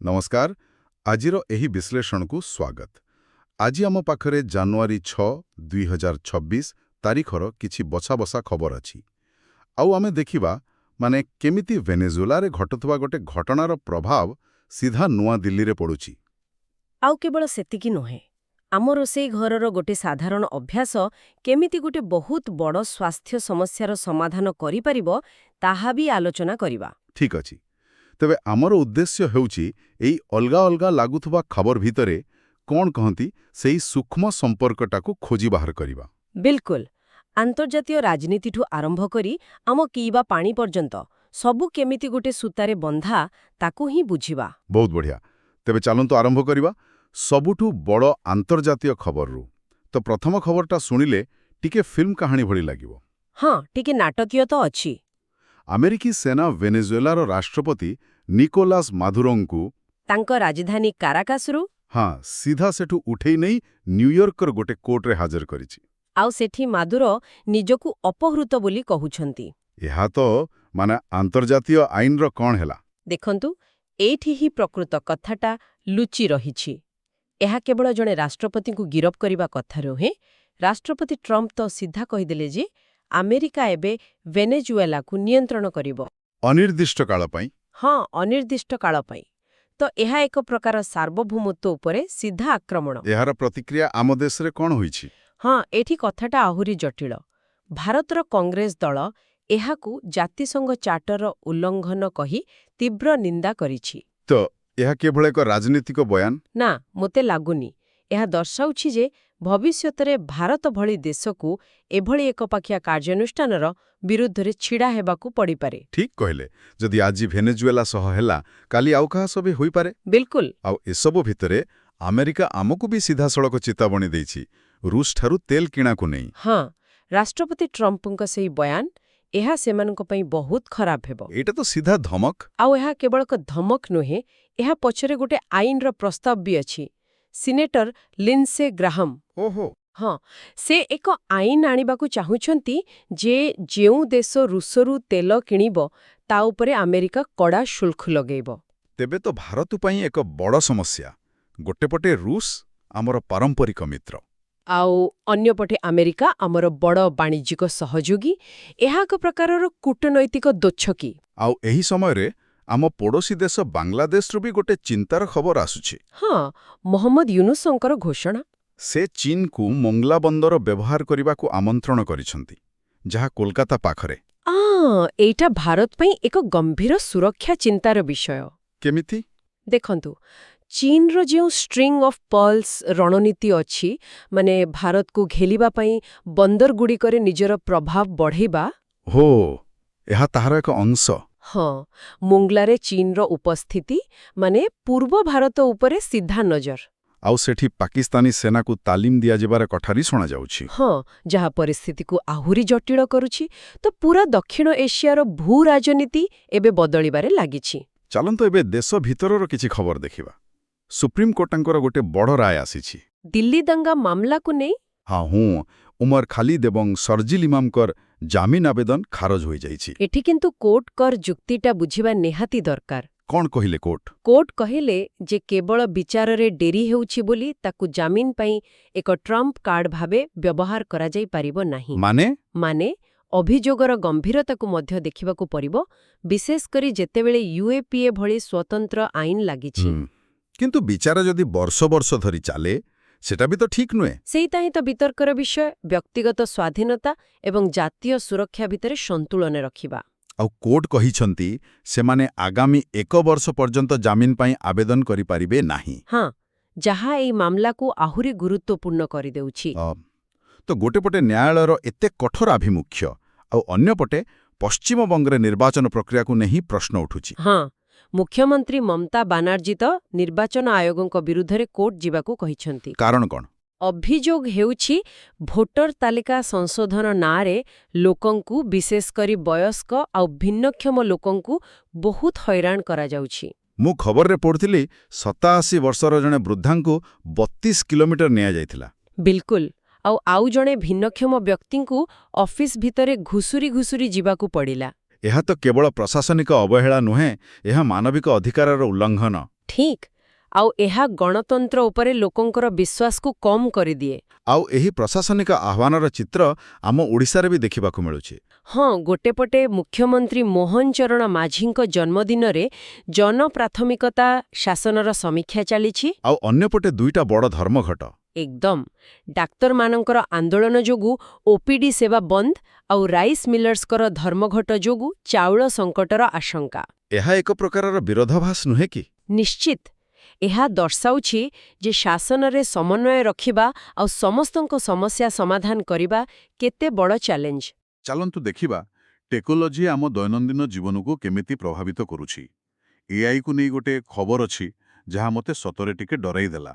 नमस्कार आजिर एही विश्लेषण को स्वागत। आज आम पाखरे जानुआरी 6, 2026 तारीखर किछि बछा बसा खबर अछि। आउ आमे देखिबा माने केमिति वेनेजुएला रे घटुवा गोटे घटनार प्रभाव सीधा नुआ दिल्ली रे पड़ुछि। आउ केवल सेतिकी नुहे आम रोषेई घरर गोटे साधारण अभ्यास केमिति गोटे बहुत बड़ स्वास्थ्य समस्यार समाधान करि परिबो ताहा भी आलोचना करिबा। ठीक अछि। तेबे आमर उद्देश्य हेउछि एई अलगा अलगा लागुथुबा खबर भितरे कोन कहंती सेई सूक्ष्म संपर्कटाकू खोजी बाहर करिबा। बिल्कुल अंतर्जातीय राजनीतिठू आरंभ करी आम किबा पानी पर्यंत सबु केमिति गोटे सूतारे बंधा ताकू ही बुझिबा। बहुत बढ़िया। तेबे चलंतु आरंभ करिबा सबुठू बड़ अंतर्जातीय खबररू। तो प्रथम खबरटा सुनिले टिके फिल्म कहानी भली लागिबो। हाँ टिके नाटकीय तो अछि। अमेरिकी सेना वेनेजुएलार राष्ट्रपति निकोलास मादुरोंकु तांको राजधानी काराकासरू हाँ सीधा सेठू उठेई नहीं न्यूयॉर्कर गोटे कोर्टरे हाजर करिछि। आउ सेठी मादुरो निजकू अपहृत बोली कहुछंती। एहा तो माने अंतर्जातीय आईनर कौन हेला देखंतु एठी ही प्रकृत कथाटा लुचि रहिछि। एहा केवल जणे राष्ट्रपति को गिरफ करिबा कथा रुहे। राष्ट्रपति ट्रम्प तो सीधा कहिदेले जे अमेरिका एबे वेनेजुएला को नियंत्रण करिबो अनिर्दिष्ट काल पई। हाँ अनिर्दिष्ट काल पई। तो एहा एक प्रकार सार्वभौमत्व उपरे सीधा आक्रमण। एहार प्रतिक्रिया आम देश रे कोन होईछि। हाँ एठी कथाटा आहुरी जटिल। भारतर कांग्रेस दल एहाकू जातिसंघ चार्टर उल्लंघन कही तीव्र निंदा करिछि। तो एहा केवल एक राजनीतिक बयान ना मोते लागुनी। एहा दर्शाउछि जे भविष्यतरे भारत भली देशकू एभली एकपाखिया कार्यानुष्ठानर विरुद्धरे छिड़ा हेबाकू पड़ी पारे। ठीक कहले जदि आज वेनेजुएला सह हेला काली आउ कहा सबे होई पारे। बिल्कुल आउ एसबु भितरे अमेरिका आमकू भी सीधा सड़क चेतावनी देछि रूस ठारू तेल किणाकू नहीं। हाँ राष्ट्रपति ट्रम्पଙ୍କ सेही बयान एहा सेमानक पई बहुत खराब हेबो। एटा तो सीधा धमक। आउ एहा केवल एक धमक नुहे एहा पछरे गोटे आईनर प्रस्ताव भी अछि। सिनेटर लिंडसे ग्राहम ओहो हाँ से एक आईन आनिबाकू चाहुछंती जे जेउ देश रूसरू तेल किणिबो ता उपरे अमेरिका कड़ा शुल्क लगेइबो। तेबे तो भारत पई एक बड़ समस्या। गोटे पटे रूस आमर पारंपरिक मित्र आउ अन्यपटे अमेरिका आमर बड़ वाणिज्यिक सहयोगी एहा एक प्रकारर कूटनैतिक दोच्छकी। आउ एही समय रे आम पड़ोसी देश बांग्लादेश भी गोटे चिंतार खबर आसुछि। हाँ मोहम्मद यूनुसंकर घोषणा से चीन को मोंगला बंदर व्यवहार करने आमंत्रण करिसंती जहा कोलकाता पाखरे। एटा भारत पई एक गंभीर सुरक्षा चिंतार विषय। केमिति देखंतु चीन रो जो स्ट्रिंग ऑफ पर्ल्स रणनीति अछि माने भारत को घेलिबा पई बंदर गुडी करे निजर प्रभाव बढ़ेबा। हो एहा ताहार एक अंश। हाँ मोंगलारे चीन रो उपस्थिति माने पूर्व भारत उपरे सीधा नजर। आउ सेठी पाकिस्तानी सेना को तालीम दिया जेबार कठारी सुना जाउछि। हाँ जहा परिस्थिति को आहुरी जटिल करुछि। तो पूरा दक्षिण एशियार भू राजनीति एबे बदलिबारे लागिछि। चलंतो एबे देश भितरर किछि खबर देखिबा। सुप्रीम कोर्टंकर गोटे बड़ राय आसीछि दिल्ली दंगा मामला को नै। हाँ हूँ उमर खालिद एवं सरजिल इमामकर जामिन आवेदन खारज हो जाइछि। एठी किंतु कोर्ट कर जुक्तिटा बुझिबा निहाती दरकार। कौन कहिले कोर्ट कोर्ट कहिले जे केवल विचार रे डेरी हेउछि बोली ताकू जामिन पई एक ट्रम्प कार्ड भाबे व्यवहार करा जाई परिबो नाही। माने अभियोगर गंभीरता को मध्य देखिबाकू परिबो विशेष करी जेतेबेले यूएपीए भली स्वतंत्र आईन लागिछि। किंतु विचार जदि वर्ष वर्ष धरी चाले सेटा भी तो ठीक नुहे। सेईता ही तो वितर्कर विषय व्यक्तिगत स्वाधीनता एवं जातीय सुरक्षा भितरे संतुलन रखिबा। आउ कोर्ट कहिछंती सेमाने आगामी 1 वर्ष पर्यंत जामिन पाई आवेदन करि पारिबे नाही। हाँ जहा एई मामला को आहुरी गुरुत्वपूर्ण करि देउछि। तो गोटे पटे न्यायालयर एते कठोर आभिमुख्य आउ अन्य पटे पश्चिम बंगरे निर्वाचन प्रक्रिया को नहीं प्रश्न उठुछि। हाँ मुख्यमंत्री ममता बानार्जी तो निर्वाचन आयोगक विरुद्धरे कोर्ट जीवाकू कहिछंती। कारण कोन अभियोग हेउछि भोटर तालिका संशोधन नारे लोकंकु विशेष करी वयस्क आउ भिन्नक्षम लोकंकु बहुत हैरान करा जाउछि। मु खबर रे पढ़थिली 87 वर्षर जणे वृद्धांकु 32 किलोमीटर निया जायथिला। बिल्कुल आउ जणे भिन्नक्षम व्यक्तिंकु ऑफिस भितरे घुसुरी घुसुरी जीवाकू पड़िला। यह तो केवल प्रशासनिक अवहेला नुहे, यह मानविक अधिकारर उल्लंघन। ଠିକ୍। ଆଉ ଏହା ଗଣତନ୍ତ୍ର ଉପରେ ଲୋକଙ୍କର ବିଶ୍ୱାସକୁ କମ୍ କରିଦିଏ। ଆଉ ଏହି ପ୍ରଶାସନିକ ଆହ୍ୱାନର ଚିତ୍ର ଆମ ଓଡ଼ିଶାରେ ବି ଦେଖିବାକୁ ମିଳୁଛି। ହଁ, ଗୋଟେପଟେ ମୁଖ୍ୟମନ୍ତ୍ରୀ ମୋହନ ଚରଣ ମାଝୀଙ୍କ ଜନ୍ମଦିନରେ ଜନପ୍ରାଥମିକତା ଶାସନର ସମୀକ୍ଷା ଚାଲିଛି। ଆଉ ଅନ୍ୟପଟେ ଦୁଇଟା ବଡ଼ ଧର୍ମଘଟ। ଏକଦମ। ଡାକ୍ତରମାନଙ୍କର ଆନ୍ଦୋଳନ ଯୋଗୁଁ ଓପିଡି ସେବା ବନ୍ଦ ଆଉ ରାଇସ୍ ମିଲର୍ସଙ୍କର ଧର୍ମଘଟ ଯୋଗୁଁ ଚାଉଳ ସଙ୍କଟର ଆଶଙ୍କା। ଏହା ଏକ ପ୍ରକାରର ବିରୋଧାଭାସ ନୁହେଁ କି? ନିଶ୍ଚିତ। ଏହା ଦର୍ଶାଉଛି ଯେ ଶାସନରେ ସମନ୍ୱୟ ରଖିବା ଆଉ ସମସ୍ତଙ୍କ ସମସ୍ୟା ସମାଧାନ କରିବା କେତେ ବଡ଼ ଚ୍ୟାଲେଞ୍ଜ। ଚାଲନ୍ତୁ ଦେଖିବା ଟେକ୍ନୋଲୋଜି ଆମ ଦୈନନ୍ଦିନ ଜୀବନକୁ କେମିତି ପ୍ରଭାବିତ କରୁଛି। ଏଆଇକୁ ନେଇ ଗୋଟେ ଖବର ଅଛି ଯାହା ମୋତେ ସତରେ ଟିକେ ଡରାଇ ଦେଲା।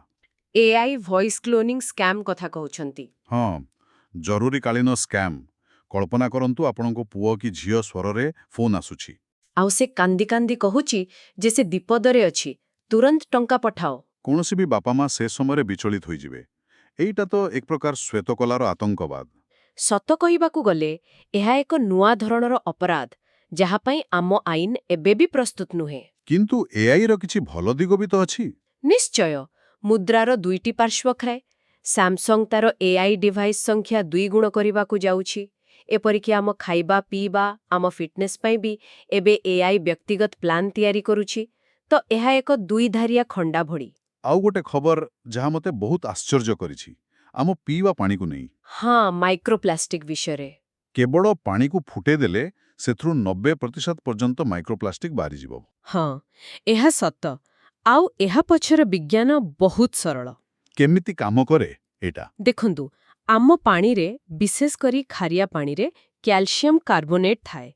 ଏଆଇ ଭଏସ୍ କ୍ଲୋନିଂ ସ୍କାମ୍ କଥା କହୁଛନ୍ତି? ହଁ, ଜରୁରୀକାଳୀନ ସ୍କାମ୍। କଳ୍ପନା କରନ୍ତୁ ଆପଣଙ୍କ ପୁଅ କି ଝିଅ ସ୍ୱରରେ ଫୋନ୍ ଆସୁଛି। ଆଉ ସେ କାନ୍ଦି କାନ୍ଦି କହୁଛି ଯେ ସେ ବିପଦରେ ଅଛି, ତୁରନ୍ତ ଟଙ୍କା ପଠାଅ। କୌଣସି ବି ବାପା ମା ସେ ସମୟରେ ବିଚଳିତ ହୋଇଯିବେ। ଏଇଟା ତ ଏକ ପ୍ରକାର ଶ୍ୱେତକଲାର ଆତଙ୍କବାଦ। ସତ କହିବାକୁ ଗଲେ ଏହା ଏକ ନୂଆ ଧରଣର ଅପରାଧ ଯାହା ପାଇଁ ଆମ ଆଇନ ଏବେ ବି ପ୍ରସ୍ତୁତ ନୁହେଁ। କିନ୍ତୁ ଏଆଇର କିଛି ଭଲ ଦିଗ ବି ତ ଅଛି। ନିଶ୍ଚୟ। ମୁଦ୍ରାର ଦୁଇଟି ପାର୍ଶ୍ୱ ଥାଏ। ସାମସଙ୍ଗ ତାର ଏଆଇ ଡିଭାଇସ୍ ସଂଖ୍ୟା 2 ଗୁଣ କରିବାକୁ ଯାଉଛି। ଏପରିକି ଆମ ଖାଇବା ପିଇବା, ଆମ ଫିଟନେସ୍ ପାଇଁ ବି ଏବେ ଏଆଇ ବ୍ୟକ୍ତିଗତ ପ୍ଲାନ୍ ତିଆରି କରୁଛି। ତ ଏହା ଏକ ଦୁଇଧାରିଆ ଖଣ୍ଡା ଭଳି। ଆଉ ଗୋଟେ ଖବର ଯାହା ମୋତେ ବହୁତ ଆଶ୍ଚର୍ଯ୍ୟ କରିଛି, ଆମ ପିଇବା ପାଣିକୁ ନେଇ। ହଁ, ମାଇକ୍ରୋପ୍ଲାଷ୍ଟିକ୍ ବିଷୟରେ। କେବଳ ପାଣିକୁ ଫୁଟେଇ ଦେଲେ ସେଥିରୁ 90% ପର୍ଯ୍ୟନ୍ତ ମାଇକ୍ରୋପ୍ଲାଷ୍ଟିକ ବାହାରିଯିବ। ହଁ, ଏହା ସତ। ଆଉ ଏହା ପଛର ବିଜ୍ଞାନ ବହୁତ ସରଳ। କେମିତି କାମ କରେ ଏଇଟା? ଦେଖନ୍ତୁ, ଆମ ପାଣିରେ, ବିଶେଷ କରି ଖାରିଆ ପାଣିରେ କ୍ୟାଲସିୟମ କାର୍ବୋନେଟ୍ ଥାଏ।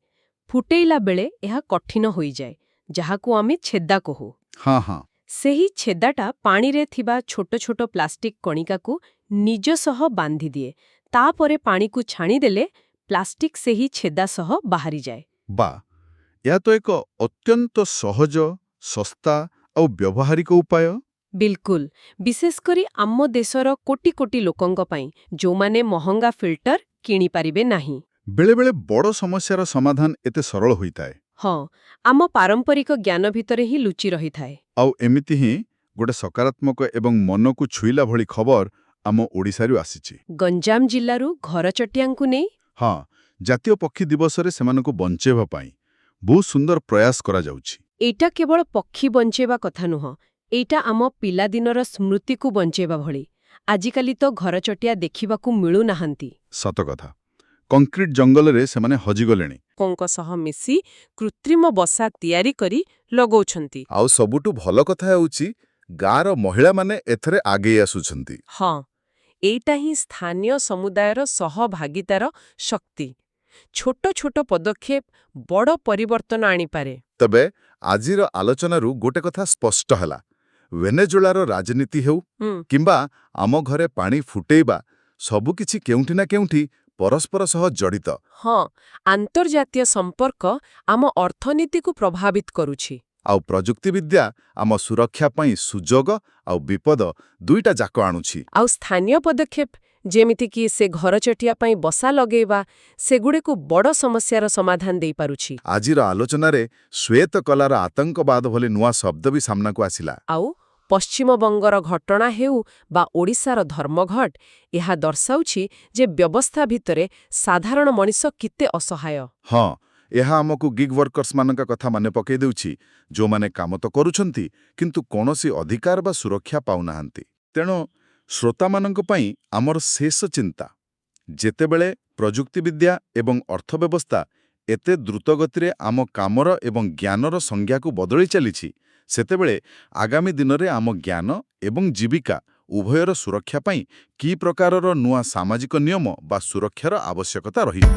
ଫୁଟେଇଲା ବେଳେ ଏହା କଠିନ ହୋଇଯାଏ, ଯାହାକୁ ଆମେ ଛେଦା କହୁ। ହଁ ହଁ। ସେହି ଛେଦାଟା ପାଣିରେ ଥିବା ଛୋଟ ଛୋଟ ପ୍ଲାଷ୍ଟିକ୍ କଣିକାକୁ ନିଜ ସହ ବାନ୍ଧିଦିଏ। ତାପରେ ପାଣିକୁ ଛାଣିଦେଲେ ପ୍ଲାଷ୍ଟିକ୍ ସେହି ଛେଦା ସହ ବାହାରିଯାଏ। ବା, ଏହା ତ ଏକ ଅତ୍ୟନ୍ତ ସହଜ, ଶସ୍ତା ଆଉ ବ୍ୟବହାରିକ ଉପାୟ। ବିଲକୁଲ। ବିଶେଷ କରି ଆମ ଦେଶର କୋଟି କୋଟି ଲୋକଙ୍କ ପାଇଁ, ଯେଉଁମାନେ ମହଙ୍ଗା ଫିଲ୍ଟର କିଣିପାରିବେ ନାହିଁ। ବେଳେବେଳେ ବଡ଼ ସମସ୍ୟାର ସମାଧାନ ଏତେ ସରଳ ହୋଇଥାଏ। ହଁ, ଆମ ପାରମ୍ପରିକ ଜ୍ଞାନ ଭିତରେ ହିଁ ଲୁଚି ରହିଥାଏ। ଆଉ ଏମିତି ହିଁ ଗୋଟେ ସକାରାତ୍ମକ ଏବଂ ମନକୁ ଛୁଇଁଲା ଭଳି ଖବର ଆମ ଓଡ଼ିଶାରୁ ଆସିଛି। ଗଞ୍ଜାମ ଜିଲ୍ଲାରୁ ଘରଚଟିଆଙ୍କୁ ନେଇ। ହଁ, ଜାତୀୟ ପକ୍ଷୀ ଦିବସରେ ସେମାନଙ୍କୁ ବଞ୍ଚେଇବା ପାଇଁ ବହୁତ ସୁନ୍ଦର ପ୍ରୟାସ କରାଯାଉଛି। ଏଇଟା କେବଳ ପକ୍ଷୀ ବଞ୍ଚେଇବା କଥା ନୁହଁ, ଏଇଟା ଆମ ପିଲାଦିନର ସ୍ମୃତିକୁ ବଞ୍ଚେଇବା ଭଳି। ଆଜିକାଲି ତ ଘରଚଟିଆ ଦେଖିବାକୁ ମିଳୁନାହାନ୍ତି। ସତ କଥା। କଂକ୍ରିଟ ଜଙ୍ଗଲରେ ସେମାନେ ହଜିଗଲେଣି। ଲୋକଙ୍କ ସହ ମିଶି କୃତ୍ରିମ ବସା ତିଆରି କରି ଲଗଉଛନ୍ତି। ଆଉ ସବୁଠୁ ଭଲ କଥା ହେଉଛି ଗାଁର ମହିଳାମାନେ ଏଥିରେ ଆଗେଇ ଆସୁଛନ୍ତି। ହଁ, ଏଇଟା ହିଁ ସ୍ଥାନୀୟ ସମୁଦାୟର ସହଭାଗିତାର ଶକ୍ତି। ଛୋଟ ଛୋଟ ପଦକ୍ଷେପ ବଡ଼ ପରିବର୍ତ୍ତନ ଆଣିପାରେ। ତେବେ ଆଜିର ଆଲୋଚନାରୁ ଗୋଟେ କଥା ସ୍ପଷ୍ଟ ହେଲା, ଭେନେଜୁଏଲାର ରାଜନୀତି ହେଉ କିମ୍ବା ଆମ ଘରେ ପାଣି ଫୁଟେଇବା, ସବୁକିଛି କେଉଁଠି ନା କେଉଁଠି ପରସ୍ପର ସହ ଜଡ଼ିତ। ହଁ, ଆନ୍ତର୍ଜାତୀୟ ସମ୍ପର୍କ ଆମ ଅର୍ଥନୀତିକୁ ପ୍ରଭାବିତ କରୁଛି। ଆଉ ପ୍ରଯୁକ୍ତିବିଦ୍ୟା ଆମ ସୁରକ୍ଷା ପାଇଁ ସୁଯୋଗ ଆଉ ବିପଦ ଦୁଇଟା ଯାକ ଆଣୁଛି। ଆଉ ସ୍ଥାନୀୟ ପଦକ୍ଷେପ, ଯେମିତିକି ସେ ଘରଚଟିଆ ପାଇଁ ବସା ଲଗେଇବା, ସେଗୁଡ଼ିକୁ ବଡ଼ ସମସ୍ୟାର ସମାଧାନ ଦେଇପାରୁଛି। ଆଜିର ଆଲୋଚନାରେ ଶ୍ୱେତକଲାର ଆତଙ୍କବାଦ ଭଳି ନୂଆ ଶବ୍ଦ ବି ସାମ୍ନାକୁ ଆସିଲା। ଆଉ ପଶ୍ଚିମବଙ୍ଗର ଘଟଣା ହେଉ ବା ଓଡ଼ିଶାର ଧର୍ମଘଟ, ଏହା ଦର୍ଶାଉଛି ଯେ ବ୍ୟବସ୍ଥା ଭିତରେ ସାଧାରଣ ମଣିଷ କେତେ ଅସହାୟ। ହଁ, ଏହା ଆମକୁ ଗିଗ୍ ୱାର୍କର୍ସମାନଙ୍କ କଥା ମନେ ପକାଇ ଦେଉଛି, ଯେଉଁମାନେ କାମ ତ କରୁଛନ୍ତି କିନ୍ତୁ କୌଣସି ଅଧିକାର ବା ସୁରକ୍ଷା ପାଉନାହାନ୍ତି। ତେଣୁ ଶ୍ରୋତାମାନଙ୍କ ପାଇଁ ଆମର ଶେଷ ଚିନ୍ତା, ଯେତେବେଳେ ପ୍ରଯୁକ୍ତିବିଦ୍ୟା ଏବଂ ଅର୍ଥବ୍ୟବସ୍ଥା ଏତେ ଦ୍ରୁତଗତିରେ ଆମ କାମର ଏବଂ ଜ୍ଞାନର ସଂଜ୍ଞାକୁ ବଦଳି ଚାଲିଛି, ସେତେବେଳେ ଆଗାମୀ ଦିନରେ ଆମ ଜ୍ଞାନ ଏବଂ ଜୀବିକା ଉଭୟର ସୁରକ୍ଷା ପାଇଁ କି ପ୍ରକାରର ନୂଆ ସାମାଜିକ ନିୟମ ବା ସୁରକ୍ଷାର ଆବଶ୍ୟକତା ରହିବ।